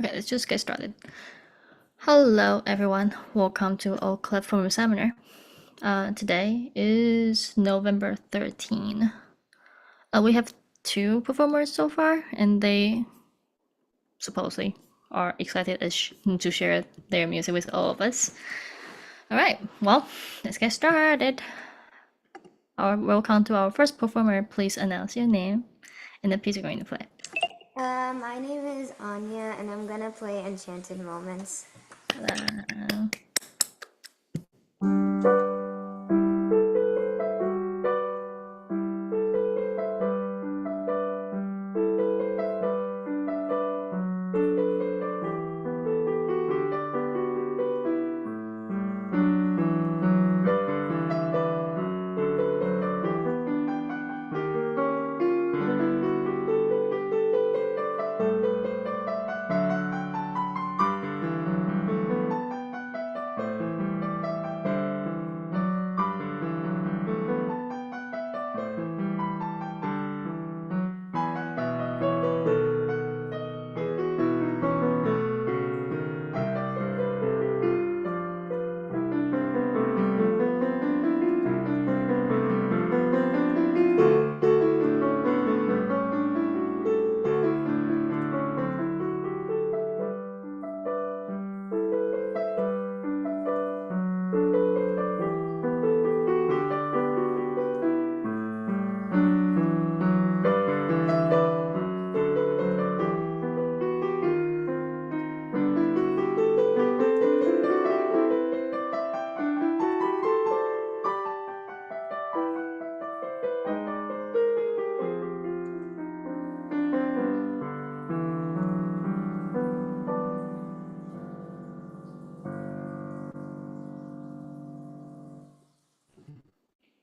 Okay, let's just get started. Hello, everyone. Welcome to our platform seminar. Today is November 13. We have two performers so far, and they supposedly are excited to share their music with all of us. All right, well, let's get started. Welcome to our first performer. Please announce your name and the piece you're going to play. My name is Anya, and I'm gonna play Enchanted Moments.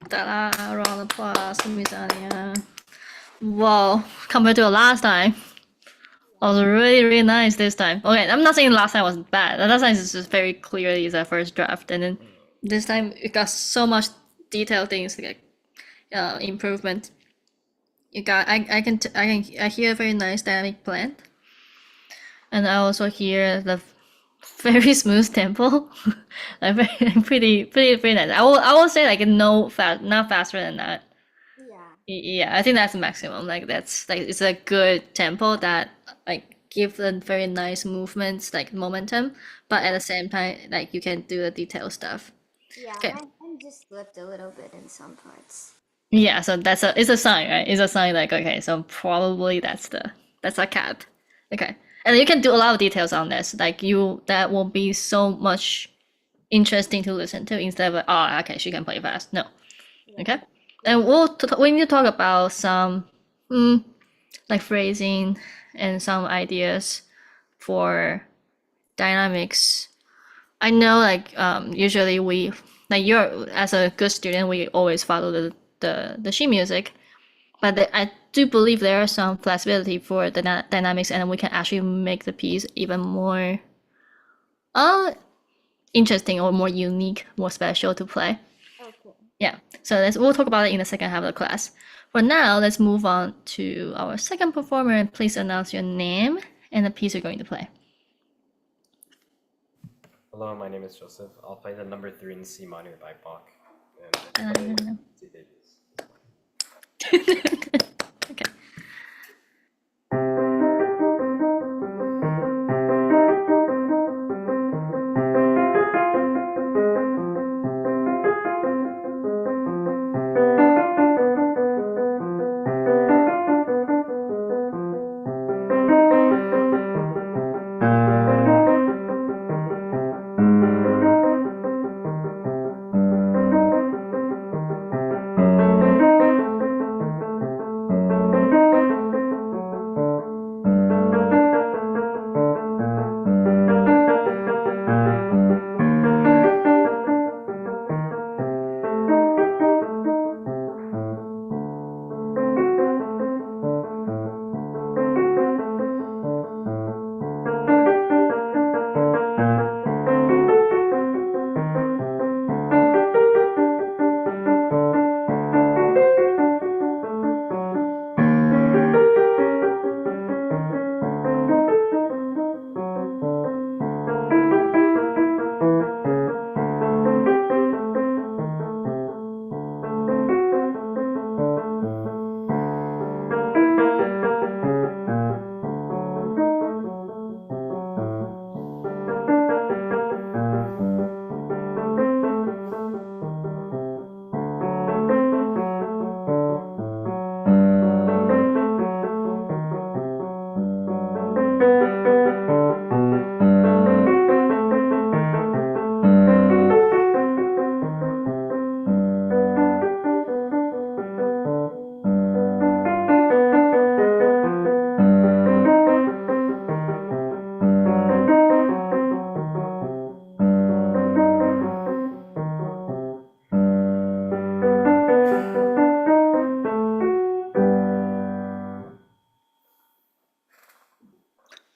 Ta-da! Round of applause to Miss Anya. Wow, compared to the last time, it was really nice this time. Okay, I'm not saying last time was bad. The last time is just very clearly is our first draft, and then this time it got so much detailed things like improvement. You got I hear a very nice dynamic blend, and I also hear the very smooth tempo, like very pretty nice. I will say like not faster than that. Yeah. Yeah, I think that's the maximum. Like that's like it's a good tempo that like give them very nice movements, like momentum, but at the same time, like you can do the detail stuff. Yeah, Okay. my hand just slipped a little bit in some parts. Yeah, so it's a sign, right? It's a sign like okay, so probably that's a cap. Okay. And you can do a lot of details on this. Like that will be so much interesting to listen to instead of oh okay, she can play fast. No. Yeah. Okay. And we need to talk about some like phrasing and some ideas for dynamics. I know like usually we like you're as a good student we always follow the sheet music, but I do believe there are some flexibility for the dynamics and we can actually make the piece even more uh interesting or more unique, more special to play. Okay. Yeah, so we'll talk about it in the second half of the class. For now, let's move on to our second performer and please announce your name and the piece you're going to play. Hello, my name is Joseph. I'll play the number 3 in C minor by Bach. Uh, And okay.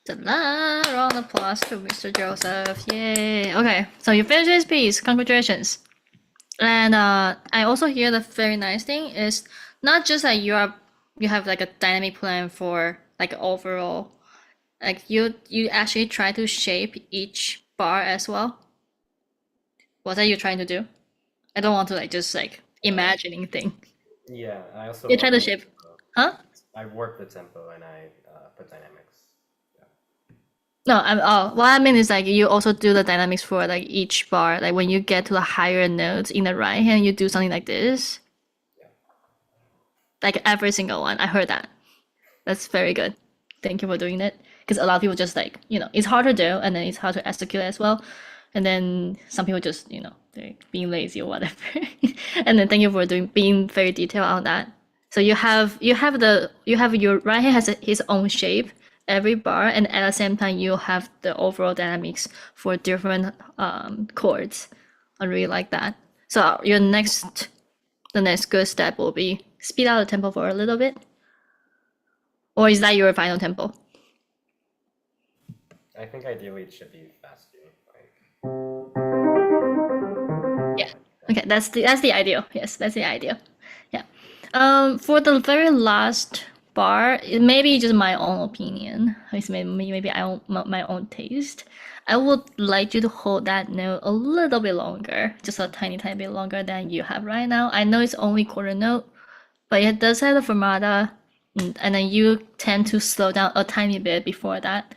Ta-da! Round of applause to Mr. Joseph. Yay! Okay, so you finished this piece. Congratulations. And I also hear the very nice thing is not just that you have like a dynamic plan for like overall, like you actually try to shape each bar as well. What are you trying to do? I don't want to like just like imagining thing. Yeah, I also You try to work shape, the tempo. huh? I work the tempo and I put dynamics. No, what I mean is like you also do the dynamics for like each bar. Like when you get to the higher notes in the right hand, you do something like this. Yeah. Like every single one. I heard that. That's very good. Thank you for doing that. Because a lot of people just like, it's hard to do and then it's hard to execute as well. And then some people just, they're being lazy or whatever. And then thank you for being very detailed on that. So you have your right hand has his own shape every bar, and at the same time you have the overall dynamics for different chords. I really like that. So the next good step will be speed out the tempo for a little bit. Or is that your final tempo? I think ideally it should be faster. Like, Yeah. Okay, that's the ideal. Yes, that's the ideal. Yeah. For the very last bar, it may be just my own opinion. It's maybe my own taste. I would like you to hold that note a little bit longer, just a tiny bit longer than you have right now. I know it's only quarter note, but it does have the fermata, and then you tend to slow down a tiny bit before that.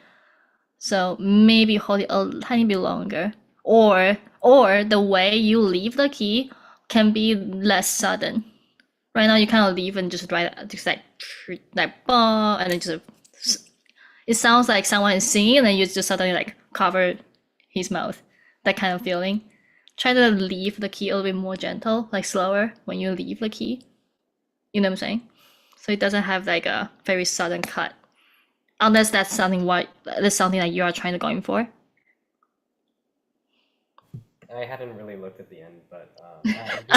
So maybe hold it a tiny bit longer, or the way you leave the key can be less sudden. Right now you kind of leave and just like bah, and then just it sounds like someone is singing and then you just suddenly like cover his mouth. That kind of feeling. Try to leave the key a little bit more gentle, like slower when you leave the key. You know what I'm saying? So it doesn't have like a very sudden cut. Unless that's something that you are trying to going for. I hadn't really looked at the end, but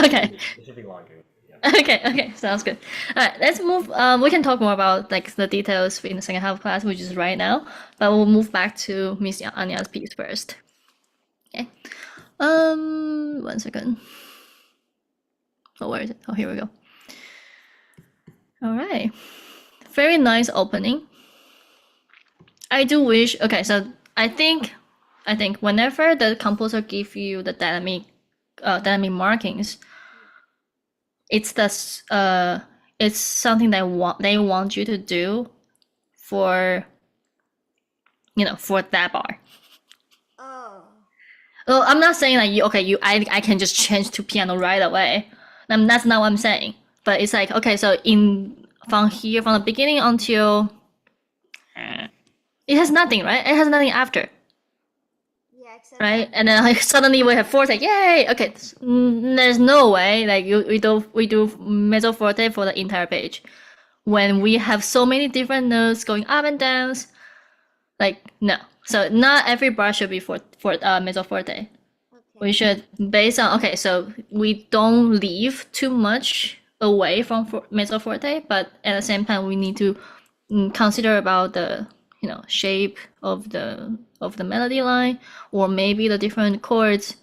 Okay. it should be longer. Yeah. Okay, sounds good. All right, let's move. We can talk more about like the details in the second half of class, which is right now. But we'll move back to Miss Anya's piece first. Okay. 1 second. Oh, where is it? Oh, here we go. All right. Very nice opening. I do wish. Okay, so I think whenever the composer give you the dynamic markings, it's it's something they want you to do for for that bar. Oh. Well, I'm not saying like I can just change to piano right away. That's not what I'm saying. But it's like, okay, so from the beginning until it has nothing, right? It has nothing after, Yeah, except right? And then like suddenly we have forte, yay! Okay, there's no way like we do mezzo forte for the entire page when we have so many different notes going up and downs. Like no, so not every bar should be for mezzo forte. We should based on so we don't leave too much away from mezzo forte, but at the same time we need to consider about the shape of the melody line, or maybe the different chords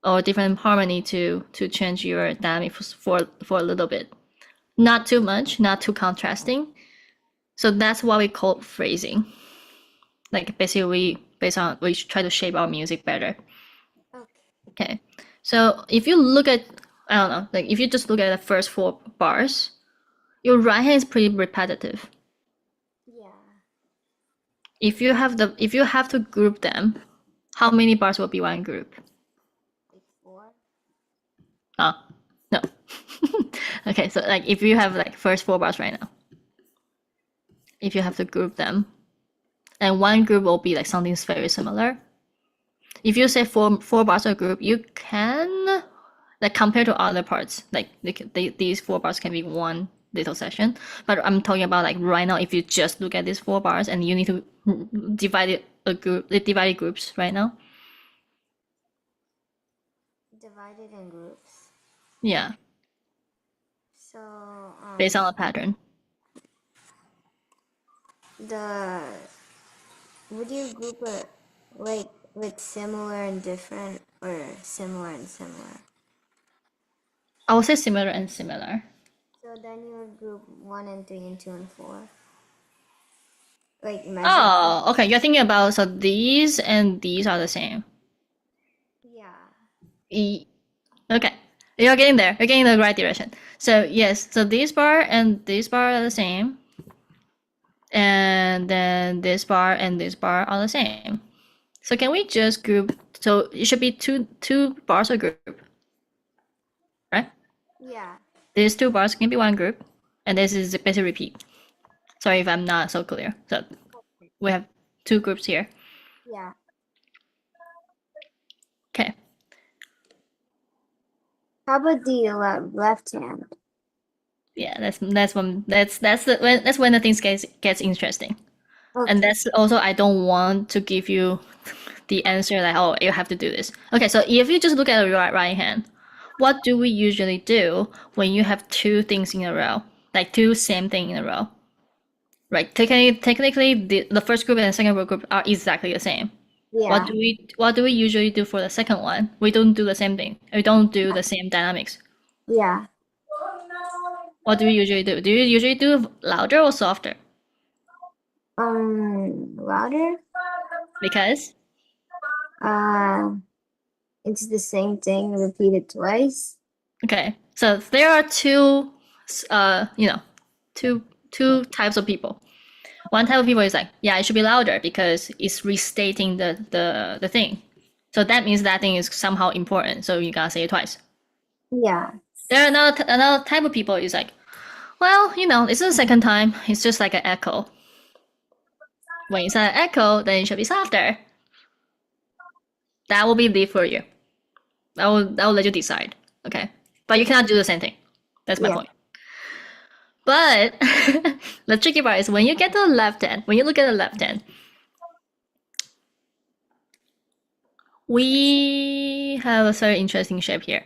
or different harmony to change your dynamic for a little bit. Not too much, not too contrasting. So that's what we call phrasing. Like basically we try to shape our music better. Okay. So if you look at, I don't know, like if you just look at the first 4 bars, your right hand is pretty repetitive. yeah. If you have to group them, how many bars will be one group? Like 4. No. Okay, so like if you have like first 4 bars right now, if you have to group them, and one group will be like something very similar. If you say four bars a group, you can like compare to other parts. Like these 4 bars can be one little section, but I'm talking about like right now. If you just look at these 4 bars and you need to divide divided groups right now. Divided in groups. Yeah, So based on a pattern. the would you group it like with similar and different or similar and similar? I would say similar and similar. So then you would group 1 and 3 and 2 and 4. Like measure. Oh, okay. You're thinking about so these and these are the same. Yeah. Okay. You're getting there. You're getting in the right direction. So yes, so this bar and this bar are the same. And then this bar and this bar are the same. So can we just group? So it should be two bars a group, right? Yeah. These two bars can be one group, and this is basically repeat. Sorry if I'm not so clear. So we have two groups here. Yeah. Okay. How about the left hand? Yeah, that's when the things gets interesting. Okay. And that's also I don't want to give you the answer like, oh, you have to do this. Okay, so if you just look at the right hand, what do we usually do when you have two things in a row, like two same thing in a row? Right. Technically, the first group and the second group are exactly the same. Yeah. What do we usually do for the second one? We don't do the same thing. We don't do the same dynamics. Yeah. What do we usually do? Do you usually do louder or softer? Louder? Because It's the same thing repeated twice. okay, so there are two two types of people. One type of people is like, yeah, it should be louder because it's restating the thing. So that means that thing is somehow important. So you gotta say it twice. Yeah. There are another type of people is like, well, this is the second time. It's just like an echo. When it's an echo, then it should be softer. That will be leave for you. I will let you decide. Okay, but you cannot do the same thing. That's my Yeah. point. But the tricky part is when you get to the left hand, when you look at the left hand, we have a very interesting shape here.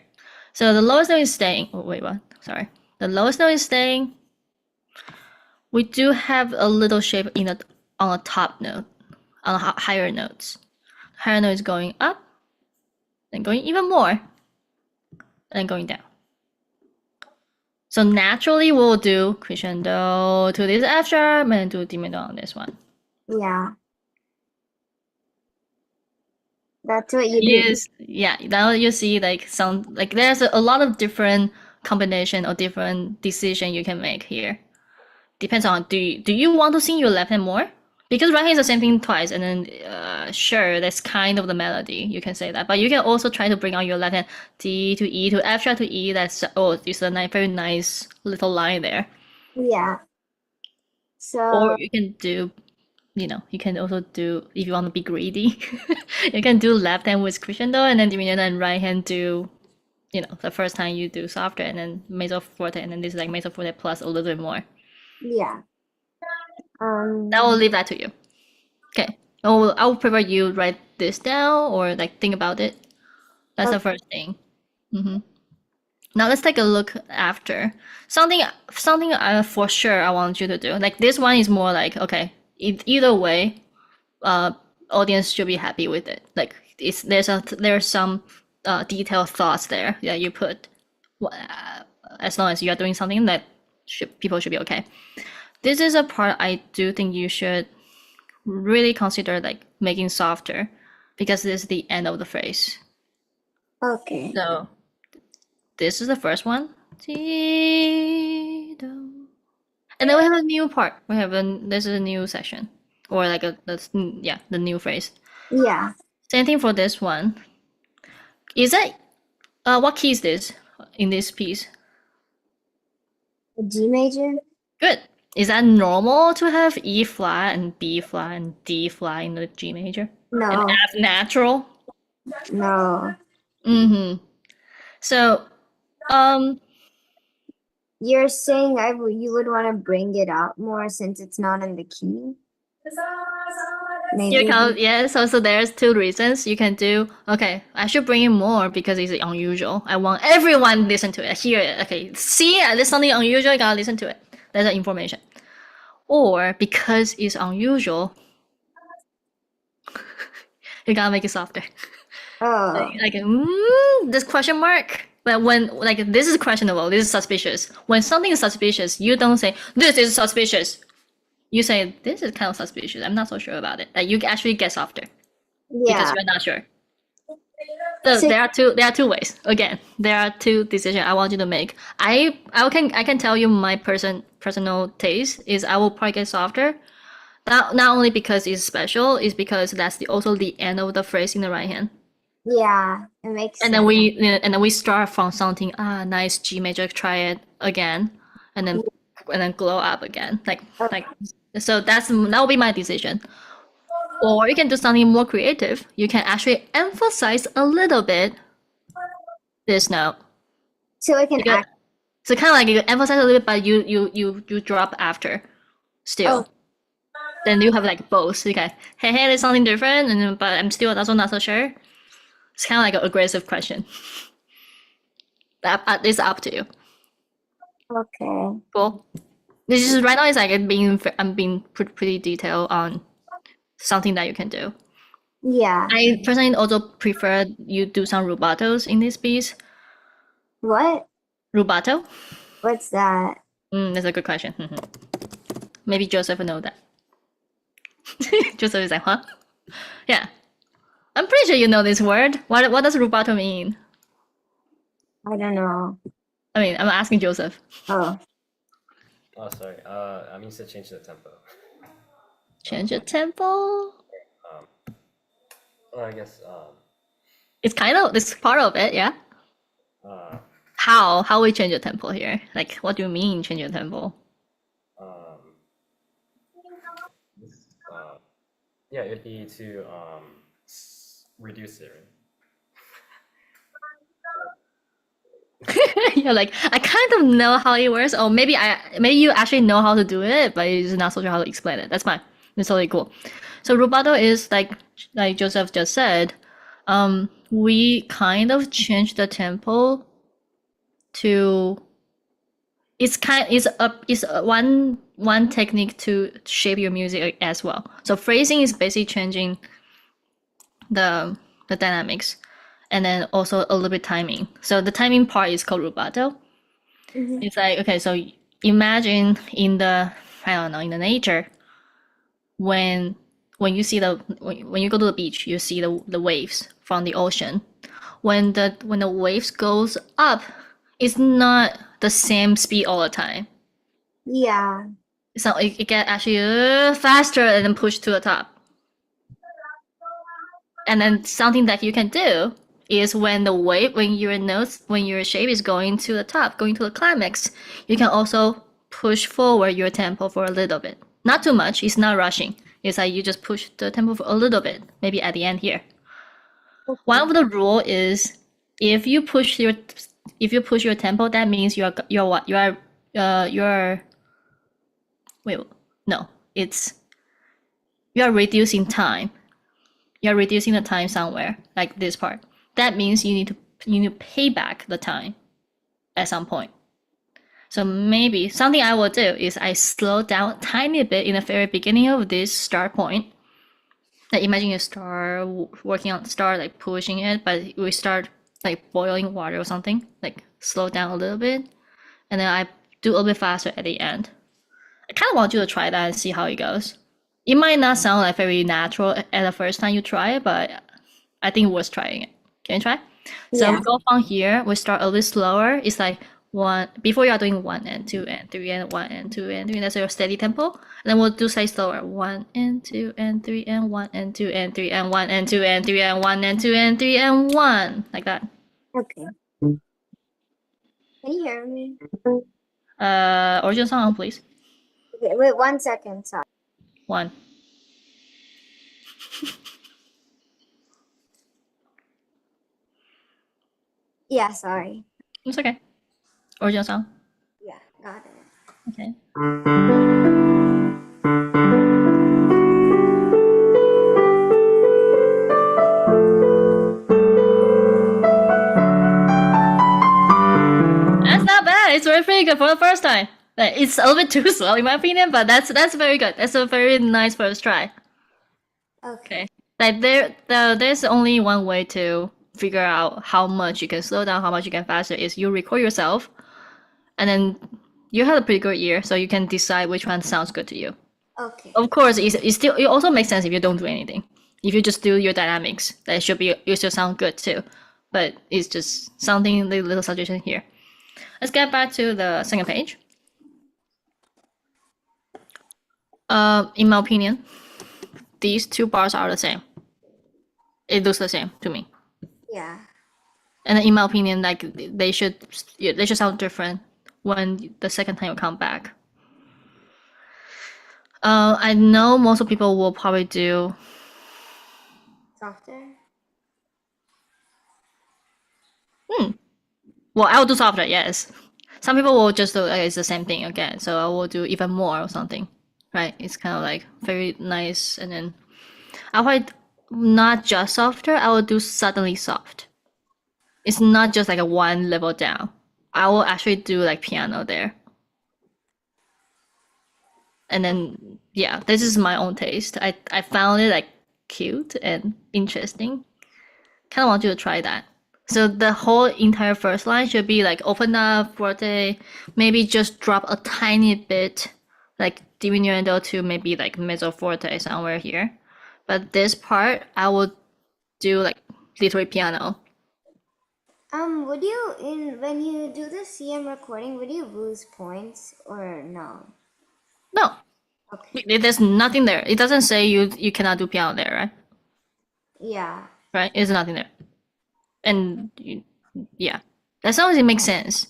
So the lowest note is staying. Oh, wait, what? Sorry. The lowest note is staying. We do have a little shape on the top note, on the higher notes. Higher note is going up, then going even more, then going down. So naturally, we'll do crescendo to this F sharp and do diminuendo on this one. Yeah. That's what you do. Yes, yeah. Now you see there's a lot of different combination or different decision you can make here. Depends on do you want to sing your left hand more? Because right hand is the same thing twice, and then sure, that's kind of the melody. You can say that, but you can also try to bring out your left hand D to E to F sharp to E. It's a very nice little line there. Yeah. So. Or you can do, you can also do, if you want to be greedy, you can do left hand with crescendo and then diminuendo, and right hand do, the first time you do softer and then mezzo forte, and then this is like mezzo forte plus a little bit more. Yeah. I will leave that to you. Okay. I will prefer you write this down or think about it. That's the first thing. Now let's take a look after something for sure I want you to do. Like this one is more like, okay, either way, audience should be happy with it. Like there's some detailed thoughts there that you put. As long as you are doing something that people should be okay. This is a part I do think you should really consider making softer, because this is the end of the phrase. Okay. So this is the first one. And then we have a new part. This is a new section, or the new phrase. Yeah. Same thing for this one. Is that what key is this in this piece? A G major? Good. Is that normal to have E flat and B flat and D flat in the G major? No. And F natural? No. So, you're saying you would want to bring it out more since it's not in the key? Maybe. So there's two reasons you can do. Okay, I should bring it more because it's unusual. I want everyone to listen to it, hear it. Okay, see, there's something unusual, you gotta listen to it. That's the information. Or because it's unusual, You gotta make it softer. Oh. Like this question mark. But when like this is questionable, this is suspicious. When something is suspicious, you don't say this is suspicious. You say this is kind of suspicious. I'm not so sure about it. Like you actually get softer because Yeah. you're not sure. So So- there are two ways. Again, there are two decisions I want you to make. I can tell you my personal taste is I will probably get softer. Not only because it's special, it's because that's also the end of the phrase in the right hand. Yeah, it makes And sense. then we start from something nice G major, try it again, and then glow up again. Like so that will be my decision. Or you can do something more creative. You can actually emphasize a little bit this note. So it can Because, act. so kind of like you emphasize a little bit, but you drop after still. Oh. Then you have like both. Okay, hey, there's something different, and but I'm still also not so sure. It's kind of like an aggressive question. That is up to you. Okay. Cool. This is right now. It's like I'm being pretty detailed on something that you can do. Yeah. I personally also prefer you do some rubatos in this piece. What? Rubato? What's that? That's a good question. Maybe Joseph will know that. Joseph is like, huh? Yeah. I'm pretty sure you know this word. What does rubato mean? I don't know. I mean, I'm asking Joseph. Oh. Oh, sorry. I mean to change the tempo. Change your tempo. Well, I guess It's part of it, yeah. How we change your tempo here? Like, what do you mean change your tempo? yeah, it'd be to reduce it. You're like, I kind of know how it works, or maybe you actually know how to do it, but you're just not so sure how to explain it. That's fine. It's totally cool. So rubato is like Joseph just said, we kind of change the tempo to it's one technique to shape your music as well. So phrasing is basically changing the dynamics, and then also a little bit timing. So the timing part is called rubato. Mhm. It's like, okay, so imagine in the nature, when you see when you go to the beach, you see the waves from the ocean. When the waves goes up, it's not the same speed all the time. Yeah. So it get actually faster and then push to the top. And then something that you can do is when your shape is going to the top, going to the climax, you can also push forward your tempo for a little bit. Not too much, it's not rushing. It's like you just push the tempo for a little bit, maybe at the end here. Okay. One of the rule is if you push your tempo, that means you're reducing time. You're reducing the time somewhere, like this part. That means you need to pay back the time at some point. So maybe something I will do is I slow down a tiny bit in the very beginning of this start point. Like imagine you start like pushing it, but we start like boiling water or something, like slow down a little bit, and then I do a little bit faster at the end. I kind of want you to try that and see how it goes. It might not sound like very natural at the first time you try it, but I think worth trying it. Can you try? So Yeah. we go from here. We start a little slower. It's like one before you are doing 1 and 2 and 3 and 1 and 2 and 3. That's your steady tempo. And then we'll do slightly slower. 1 and 2 and 3 and 1 and 2 and 3 and 1 and 2 and 3 and 1 and 2 and 3 and 1 like that. Okay. Can you hear me? Original song, please. Okay, wait 1 second. Sorry. 1. Yeah, sorry. It's okay. Original song. Yeah, got it. Okay. That's not bad. It's pretty good for the first time. It's a little bit too slow in my opinion, but that's very good. That's a very nice first try. Okay. Like there's only one way to figure out how much you can slow down, how much you can faster is you record yourself, and then you have a pretty good ear, so you can decide which one sounds good to you. Okay. Of course, it also makes sense if you don't do anything. If you just do your dynamics, that should sound good too. But it's just something little suggestion here. Let's get back to the second page. In my opinion, these two bars are the same. It looks the same to me. Yeah. And in my opinion, like they should sound different when the second time you come back. I know most of people will probably do Softer. well. I will do softer, yes. Some people will just do it's the same thing again, so I will do even more or something, right? It's kind of like very nice, and then I would not just softer. I will do suddenly soft. It's not just like a one level down. I will actually do like piano there. And then yeah, this is my own taste. I found it like cute and interesting. Kind of want you to try that. So the whole entire first line should be like open up forte, maybe just drop a tiny bit, like diminuendo to maybe like mezzo forte somewhere here. But this part I will do like literally piano. Would you when you do the CM recording, would you lose points or no? No, Okay. there's nothing there. It doesn't say you cannot do piano there, right? Yeah. Right? There's nothing there. And yeah, as long as it makes sense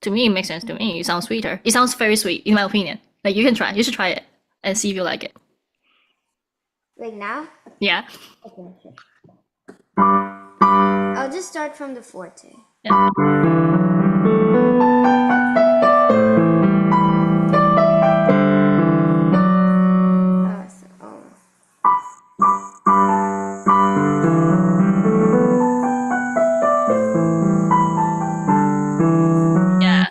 to me, it makes sense to me. It sounds sweeter. It sounds very sweet, in my opinion. Like you should try it and see if you like it. Like now? Yeah. Okay. Sure. I'll just start from the forte. Yeah. Yeah.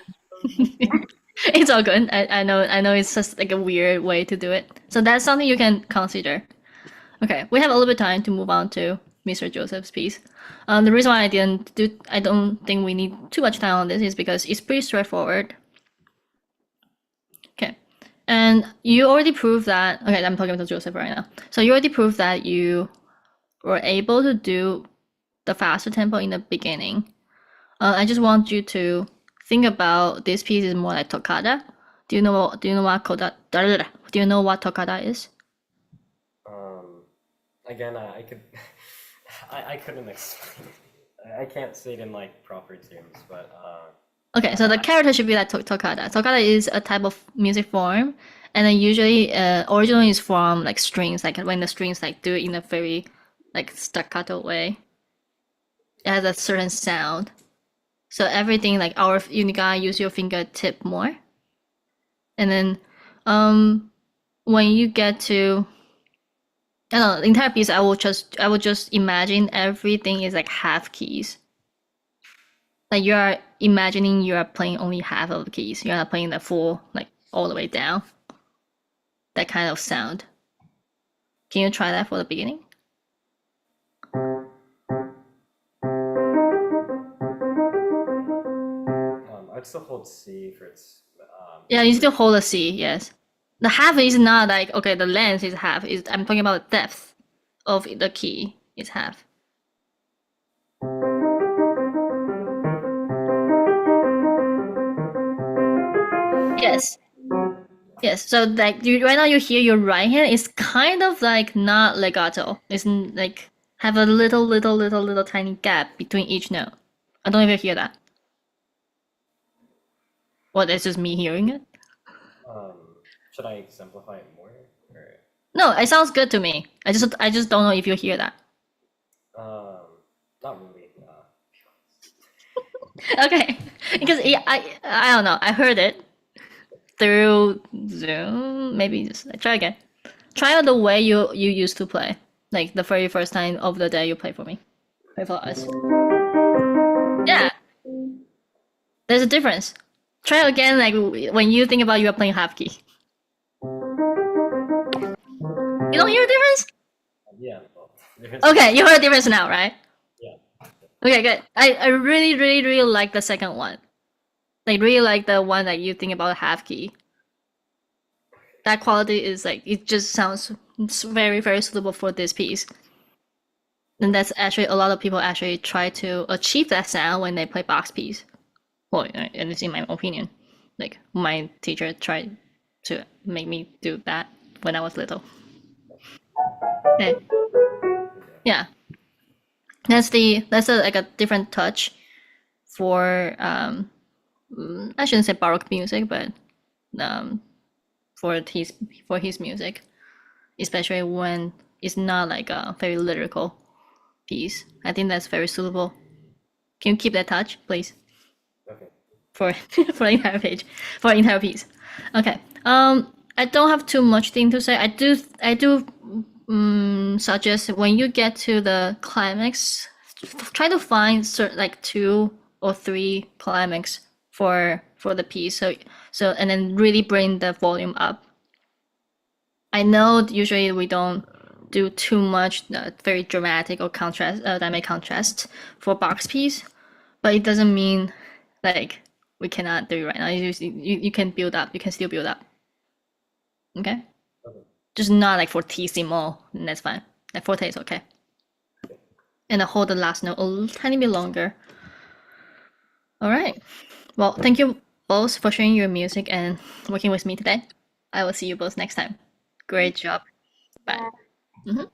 It's all good. I know it's just like a weird way to do it. So that's something you can consider. Okay, we have a little bit of time to move on to Mr. Joseph's piece. The reason why I don't think we need too much time on this is because it's pretty straightforward. Okay, and you already proved that. Okay, I'm talking to Joseph right now. So you already proved that you were able to do the faster tempo in the beginning. I just want you to think about this piece is more like toccata. Do you know what Do you know what toccata is? Again, I could, I couldn't explain it. I can't say it in like proper terms, but Okay, so the character should be like toccata. Toccata is a type of music form, and then usually originally is from like strings, like when the strings like do it in a very like staccato way. It has a certain sound. So everything like you gotta use your fingertip more. And then when you get to I don't know, the entire piece I will just imagine everything is like half keys. Like you are imagining you are playing only half of the keys. You're not playing the full like all the way down. That kind of sound. Can you try that for the beginning? I'd still hold C for its. Yeah, you still hold a C, yes. The half is not like okay, the length is half. I'm talking about the depth of the key is half. Yes. Yes. So like right now you hear your right hand is kind of like not legato. It's like have a little tiny gap between each note. I don't even hear that. Well, that's just me hearing it. Should I exemplify it more? Or... No, it sounds good to me. I just don't know if you hear that. Not really. Okay, because I don't know. I heard it through Zoom. Maybe just try again. Try out the way you used to play, like the very first time of the day you play for me, play for us. Yeah, there's a difference. Try again, like when you think about you are playing half key. You don't hear a difference? Yeah. Well, Difference. Okay, you heard the difference now, right? Yeah. Okay, good. I really like the second one. Like really like the one that you think about half key. That quality is like it just sounds very suitable for this piece. And that's actually a lot of people actually try to achieve that sound when they play box piece. Well, at least in my opinion, like my teacher tried to make me do that when I was little. Okay. Yeah, that's like a different touch for I shouldn't say baroque music, but um for his music, especially when it's not like a very lyrical piece. I think that's very suitable. Can you keep that touch, please? Okay. For for the entire page, for the entire piece. Okay. I don't have too much thing to say. I do suggest when you get to the climax, try to find like 2 or 3 climax for the piece. So and then really bring the volume up. I know usually we don't do too much very dramatic or contrast dynamic contrast for box piece, but it doesn't mean like we cannot do it right now. You can build up. You can still build up. Okay. Okay. Just not like fortissimo. And that's fine. Like forte is okay. And I hold the last note a tiny bit longer. All right. Well, thank you both for sharing your music and working with me today. I will see you both next time. Great job. Bye. Mhm.